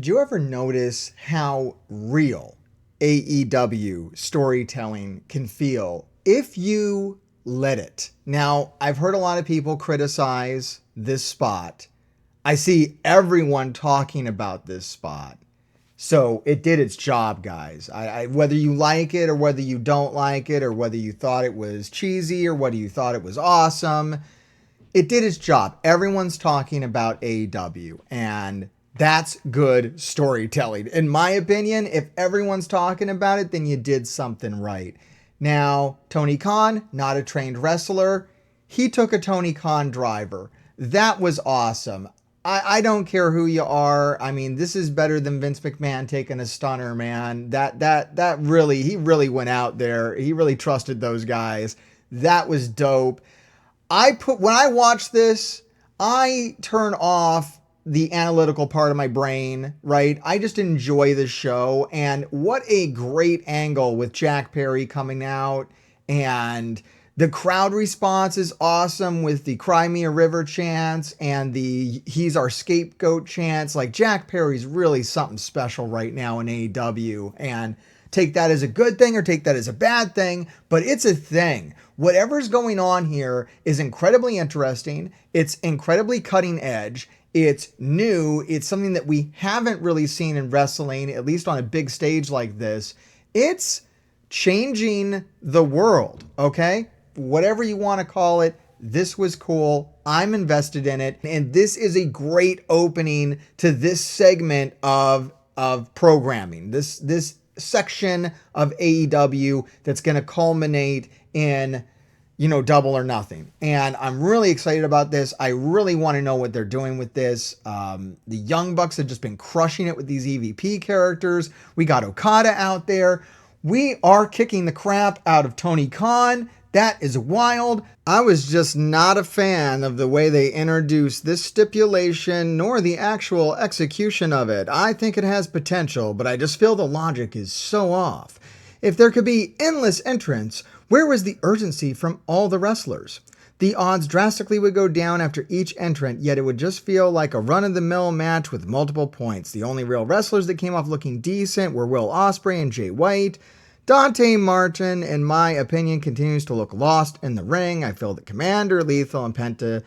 you ever notice how real AEW storytelling can feel if you let it? Now, I've heard a lot of people criticize this spot. I see everyone talking about this spot. So it did its job, guys. Whether you like it or whether you don't like it or whether you thought it was cheesy or whether you thought it was awesome, it did its job. Everyone's talking about AEW, and that's good storytelling. In my opinion, if everyone's talking about it, then you did something right. Now, Tony Khan, not a trained wrestler. He took a Tony Khan driver. That was awesome. I don't care who you are. I mean, this is better than Vince McMahon taking a stunner, man. That really, he really went out there. He really trusted those guys. That was dope. When I watch this, I turn off the analytical part of my brain, right? I just enjoy the show. And what a great angle with Jack Perry coming out, and the crowd response is awesome with the Cry Me a River chants and the He's Our Scapegoat chants. Like, Jack Perry's really something special right now in AEW, and take that as a good thing or take that as a bad thing, but it's a thing. Whatever's going on here is incredibly interesting. It's incredibly cutting edge. It's new. It's something that we haven't really seen in wrestling, at least on a big stage like this. It's changing the world, okay? Whatever you want to call it, this was cool. I'm invested in it. And this is a great opening to this segment of programming. This section of AEW that's going to culminate in, Double or Nothing. And I'm really excited about this. I really want to know what they're doing with this. The Young Bucks have just been crushing it with these EVP characters. We got Okada out there. We are kicking the crap out of Tony Khan. That is wild. I was just not a fan of the way they introduced this stipulation, nor the actual execution of it. I think it has potential, but I just feel the logic is so off. If there could be endless entrants, where was the urgency from all the wrestlers? The odds drastically would go down after each entrant, yet it would just feel like a run-of-the-mill match with multiple points. The only real wrestlers that came off looking decent were Will Osprey and Jay White. Dante Martin, in my opinion, continues to look lost in the ring. I feel that Commander, Lethal, and Penta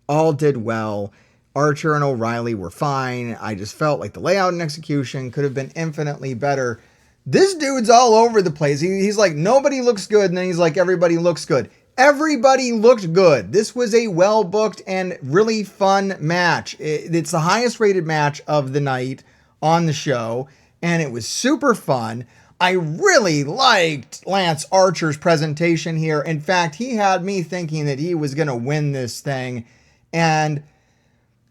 all did well. Archer and O'Reilly were fine. I just felt like the layout and execution could have been infinitely better. This dude's all over the place. He's like, nobody looks good, and then he's like, everybody looks good. Everybody looked good. This was a well-booked and really fun match. It's the highest rated match of the night on the show, and it was super fun. I really liked Lance Archer's presentation here. In fact, he had me thinking that he was going to win this thing. And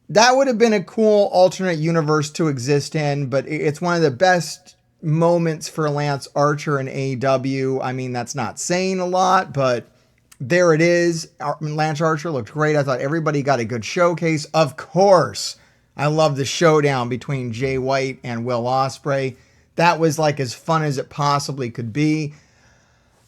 that would have been a cool alternate universe to exist in, but it's one of the best moments for Lance Archer in AEW. I mean, that's not saying a lot, but there it is. Lance Archer looked great. I thought everybody got a good showcase. Of course, I love the showdown between Jay White and Will Ospreay. That was like as fun as it possibly could be.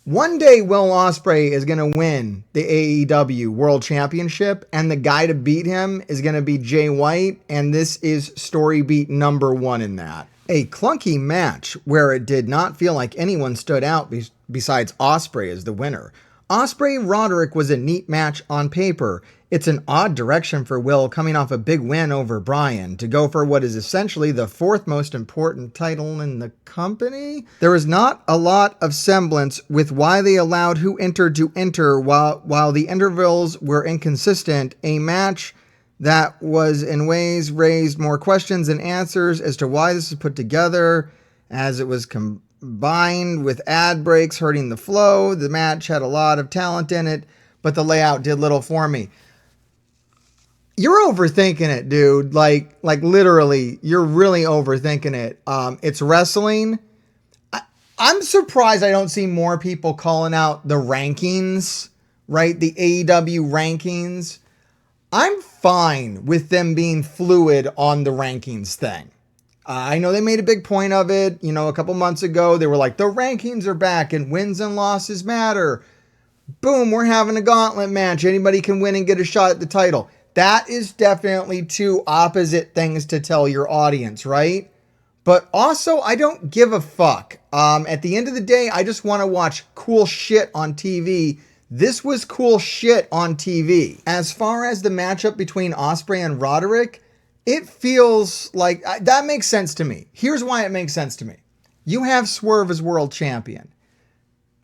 One day, Will Ospreay is going to win the AEW World Championship, and the guy to beat him is going to be Jay White, and this is story beat number 1 in that. A clunky match where it did not feel like anyone stood out besides Osprey as the winner. Osprey-Roderick was a neat match on paper. It's an odd direction for Will coming off a big win over Bryan to go for what is essentially the 4th most important title in the company. There was not a lot of semblance with why they allowed who entered to enter while the intervals were inconsistent. A match that was in ways raised more questions than answers as to why this was put together, as it was combined with ad breaks hurting the flow. The match had a lot of talent in it, but the layout did little for me. You're overthinking it, dude. Like literally, you're really overthinking it. It's wrestling. I'm surprised I don't see more people calling out the rankings, right? The AEW rankings. I'm fine with them being fluid on the rankings thing. I know they made a big point of it. A couple months ago, they were like, the rankings are back and wins and losses matter. Boom, we're having a gauntlet match. Anybody can win and get a shot at the title. That is definitely two opposite things to tell your audience, right? But also, I don't give a fuck. At the end of the day, I just want to watch cool shit on TV. This was cool shit on TV. As far as the matchup between Osprey and Roderick, it feels like that makes sense to me. Here's why it makes sense to me. You have Swerve as world champion.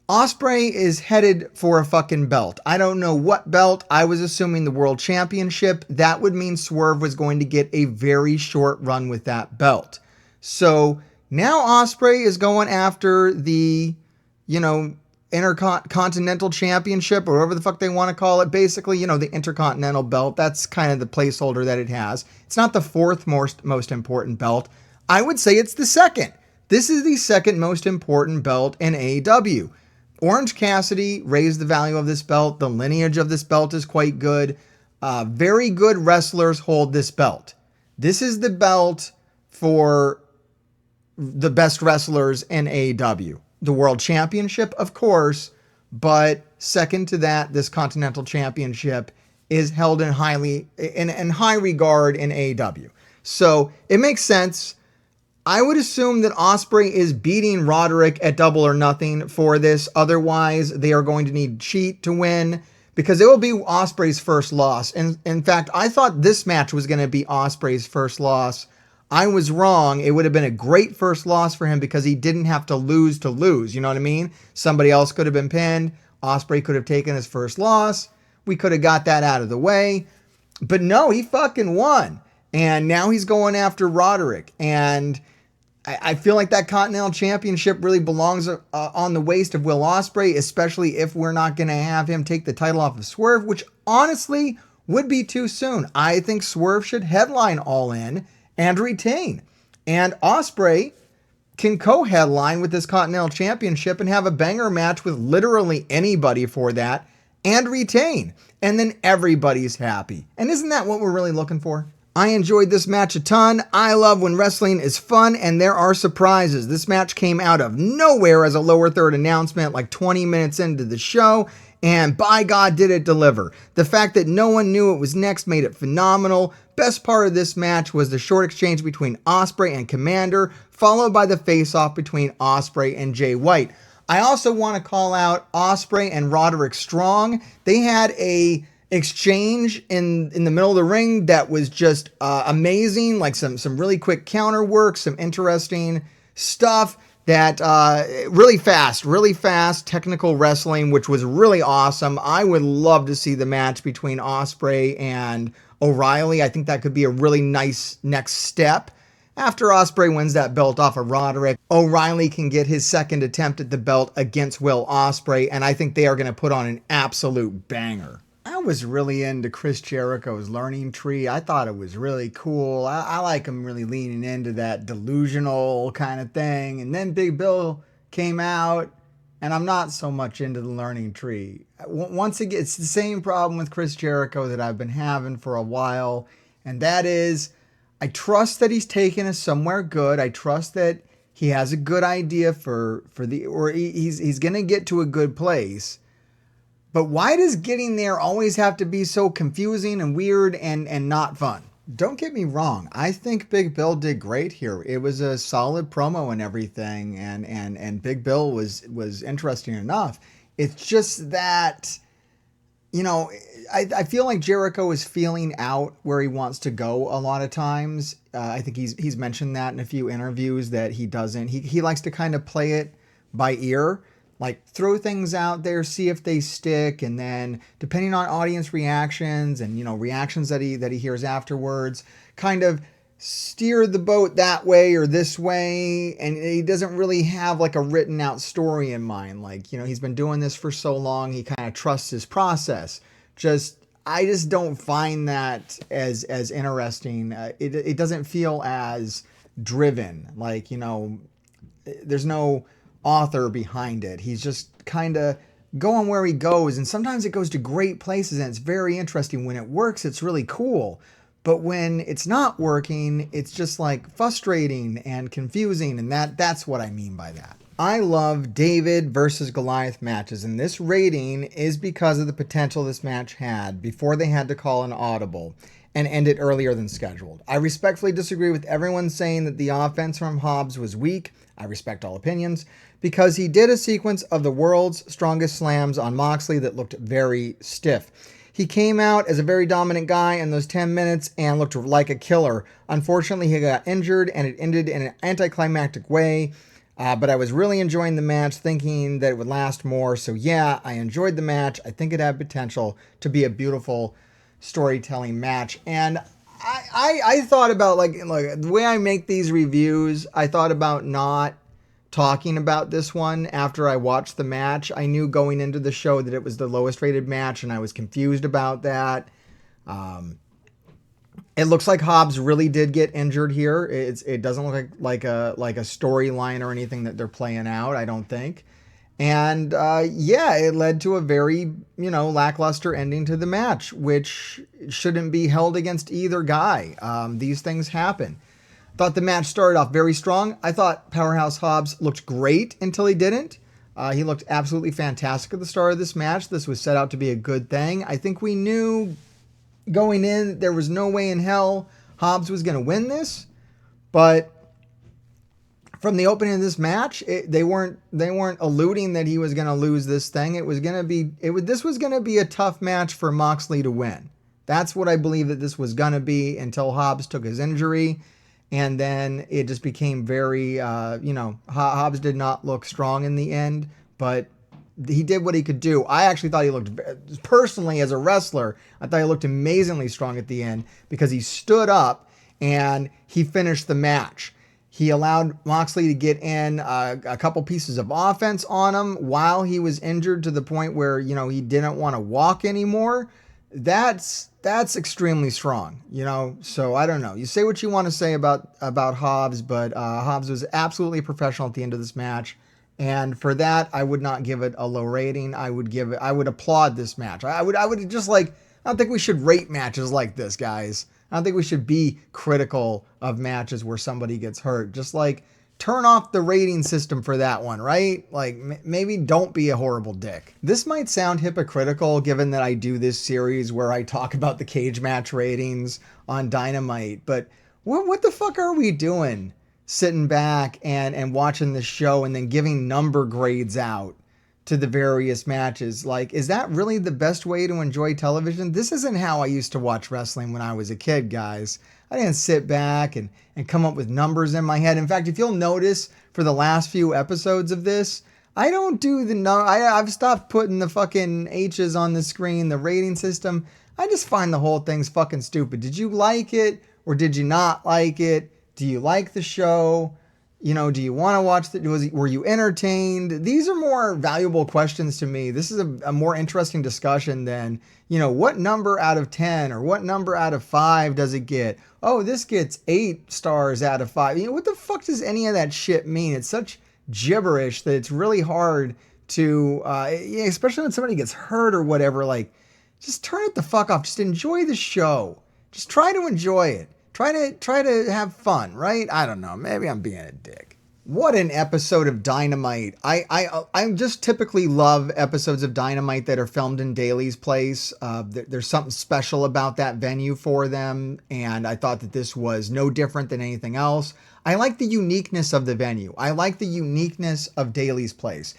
Osprey is headed for a fucking belt. I don't know what belt. I was assuming the world championship. That would mean Swerve was going to get a very short run with that belt. So now Osprey is going after the, Intercontinental Championship, or whatever the fuck they want to call it. Basically, the Intercontinental belt. That's kind of the placeholder that it has. It's not the fourth most important belt. I would say it's the second. This is the second most important belt in AEW. Orange Cassidy raised the value of this belt. The lineage of this belt is quite good. Very good wrestlers hold this belt. This is the belt for the best wrestlers in AEW. The World Championship, of course, but second to that, this Continental Championship is held in high regard in AEW. So it makes sense. I would assume that Osprey is beating Roderick at Double or Nothing for this. Otherwise, they are going to need Cheat to win, because it will be Osprey's first loss. And in fact, I thought this match was going to be Osprey's first loss. I was wrong. It would have been a great first loss for him because he didn't have to lose. You know what I mean? Somebody else could have been pinned. Osprey could have taken his first loss. We could have got that out of the way. But no, he fucking won. And now he's going after Roderick. And I feel like that Continental Championship really belongs on the waist of Will Ospreay, especially if we're not going to have him take the title off of Swerve, which honestly would be too soon. I think Swerve should headline All In and retain. And Ospreay can co-headline with this Continental Championship and have a banger match with literally anybody for that and retain. And then everybody's happy. And isn't that what we're really looking for? I enjoyed this match a ton. I love when wrestling is fun and there are surprises. This match came out of nowhere as a lower third announcement like 20 minutes into the show, and by God did it deliver. The fact that no one knew it was next made it phenomenal. Best part of this match was the short exchange between Osprey and Commander, followed by the face-off between Osprey and Jay White. I also want to call out Osprey and Roderick Strong. They had a exchange in the middle of the ring that was just amazing, like some really quick counter work, some interesting stuff that really fast technical wrestling, which was really awesome. I would love to see the match between Osprey and O'Reilly. I think that could be a really nice next step. After Osprey wins that belt off of Roderick, O'Reilly can get his second attempt at the belt against Will Ospreay, and I think they are going to put on an absolute banger. I was really into Chris Jericho's learning tree. I thought it was really cool. I like him really leaning into that delusional kind of thing. And then Big Bill came out, and I'm not so much into the learning tree. Once again, it's the same problem with Chris Jericho that I've been having for a while, and that is, I trust that he's taken us somewhere good. I trust that he has a good idea he's going to get to a good place. But why does getting there always have to be so confusing and weird and not fun? Don't get me wrong. I think Big Bill did great here. It was a solid promo and everything, and Big Bill was interesting enough. It's just that, I feel like Jericho is feeling out where he wants to go a lot of times. I think he's mentioned that in a few interviews that he doesn't. He likes to kind of play it by ear. Like throw things out there, see if they stick, and then depending on audience reactions and reactions that he hears afterwards, kind of steer the boat that way or this way. And he doesn't really have like a written out story in mind. Like he's been doing this for so long, he kind of trusts his process. I just don't find that as interesting. It doesn't feel as driven. Like there's no author behind it. He's just kind of going where he goes, and sometimes it goes to great places and it's very interesting. When it works, it's really cool, but when it's not working, it's just like frustrating and confusing, and that's what I mean by that. I love David versus Goliath matches, and this rating is because of the potential this match had before they had to call an audible. and end it earlier than scheduled. I respectfully disagree with everyone saying that the offense from Hobbs was weak. I respect all opinions, because he did a sequence of the world's strongest slams on Moxley that looked very stiff. He came out as a very dominant guy in those 10 minutes and looked like a killer. Unfortunately, he got injured and it ended in an anticlimactic way. But I was really enjoying the match, thinking that it would last more. So yeah, I enjoyed the match. I think it had potential to be a beautiful storytelling match. And I thought about, like the way I make these reviews, I thought about not talking about this one after I watched the match. I knew going into the show that it was the lowest rated match, and I was confused about that. It looks like Hobbs really did get injured here. It doesn't look like a storyline or anything that they're playing out, I don't think. And yeah, it led to a very, lackluster ending to the match, which shouldn't be held against either guy. These things happen. Thought the match started off very strong. I thought Powerhouse Hobbs looked great until he didn't. He looked absolutely fantastic at the start of this match. This was set out to be a good thing. I think we knew going in there was no way in hell Hobbs was going to win this, but from the opening of this match, they weren't alluding that he was going to lose this thing. This was going to be a tough match for Moxley to win. That's what I believe that this was going to be until Hobbs took his injury. And then it just became very, Hobbs did not look strong in the end, but he did what he could do. I actually thought he looked, personally as a wrestler, I thought he looked amazingly strong at the end because he stood up and he finished the match. He allowed Moxley to get in a couple pieces of offense on him while he was injured to the point where, he didn't want to walk anymore. That's extremely strong, so I don't know. You say what you want to say about Hobbs, but Hobbs was absolutely professional at the end of this match. And for that, I would not give it a low rating. I would applaud this match. I would just I don't think we should rate matches like this, guys. I don't think we should be critical of matches where somebody gets hurt. Just turn off the rating system for that one, right? Maybe don't be a horrible dick. This might sound hypocritical given that I do this series where I talk about the cage match ratings on Dynamite, but what the fuck are we doing? Sitting back and watching the show and then giving number grades out to the various matches. Is that really the best way to enjoy television? This isn't how I used to watch wrestling when I was a kid, guys. I didn't sit back and come up with numbers in my head. In fact, if you'll notice for the last few episodes of this, I don't do I've stopped putting the fucking H's on the screen, the rating system. I just find the whole thing's fucking stupid. Did you like it or did you not like it? Do you like the show? Do you want to watch were you entertained? These are more valuable questions to me. This is a more interesting discussion than, what number out of 10 or what number out of 5 does it get? Oh, this gets 8 stars out of 5. What the fuck does any of that shit mean? It's such gibberish that it's really hard to, especially when somebody gets hurt or whatever, just turn it the fuck off. Just enjoy the show. Just try to enjoy it. Try to have fun, right? I don't know. Maybe I'm being a dick. What an episode of Dynamite. I just typically love episodes of Dynamite that are filmed in Daly's Place. There's something special about that venue for them, and I thought that this was no different than anything else. I like the uniqueness of the venue. I like the uniqueness of Daly's Place.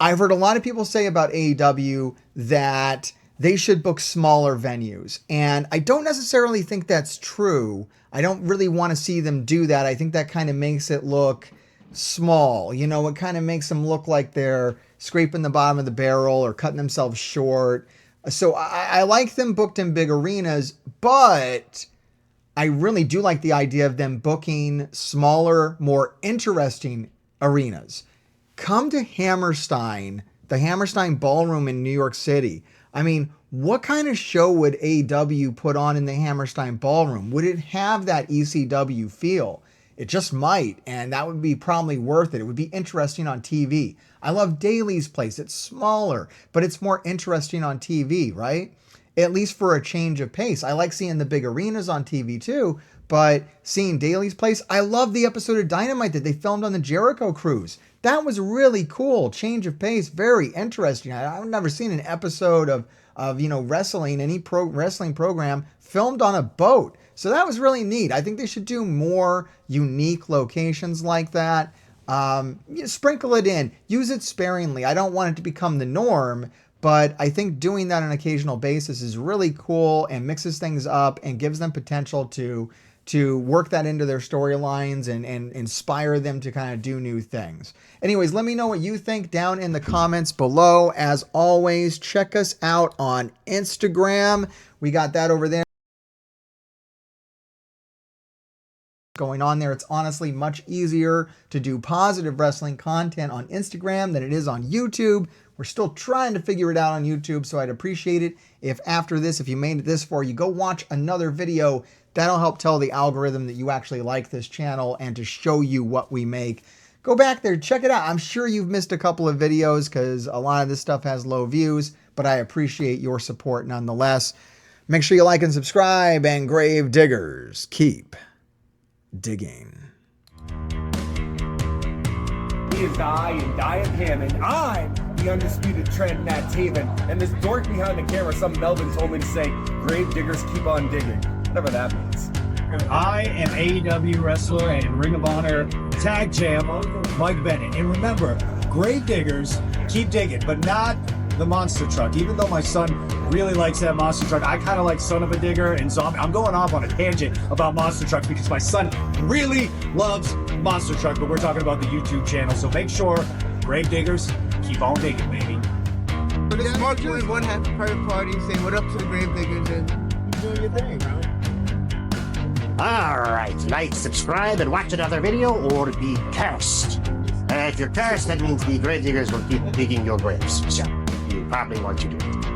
I've heard a lot of people say about AEW that they should book smaller venues. And I don't necessarily think that's true. I don't really want to see them do that. I think that kind of makes it look small. It kind of makes them look like they're scraping the bottom of the barrel or cutting themselves short. So I like them booked in big arenas, but I really do like the idea of them booking smaller, more interesting arenas. Come to Hammerstein, the Hammerstein Ballroom in New York City. I mean, what kind of show would AEW put on in the Hammerstein Ballroom? Would it have that ECW feel? It just might, and that would be probably worth it. It would be interesting on TV. I love Daly's Place. It's smaller, but it's more interesting on TV, right? At least for a change of pace. I like seeing the big arenas on TV too, but seeing Daly's Place, I love the episode of Dynamite that they filmed on the Jericho cruise. That was really cool. Change of pace, very interesting. I've never seen an episode of wrestling, any wrestling program filmed on a boat. So that was really neat. I think they should do more unique locations like that. Sprinkle it in, use it sparingly. I don't want it to become the norm, but I think doing that on an occasional basis is really cool and mixes things up and gives them potential to work that into their storylines and inspire them to kind of do new things. Anyways, let me know what you think down in the comments below. As always, check us out on Instagram. We got that over there going on there. It's honestly much easier to do positive wrestling content on Instagram than it is on YouTube. We're still trying to figure it out on YouTube, so I'd appreciate it if after this, if you made it this far, you go watch another video. That'll help tell the algorithm that you actually like this channel and to show you what we make. Go back there, check it out. I'm sure you've missed a couple of videos because a lot of this stuff has low views, but I appreciate your support nonetheless. Make sure you like and subscribe, and grave diggers, keep digging. He is I, and I am him, and I'm the undisputed trend in that Taven. And this dork behind the camera, some Melvin told me to say, grave diggers keep on digging. Whatever that means. I am AEW wrestler and Ring of Honor tag champ, Mike Bennett. And remember, grave diggers keep digging, but not the monster truck. Even though my son really likes that monster truck, I kind of like Son of a Digger, and so I'm going off on a tangent about monster trucks because my son really loves monster truck, but we're talking about the YouTube channel, so make sure, grave diggers, keep on digging, baby. So this Mark doing one half private party saying what up to the grave diggers and you doing your thing, bro. Alright, like, subscribe, and watch another video, or be cursed. If you're cursed, that means the grave diggers will keep digging your graves, so you probably want to do it.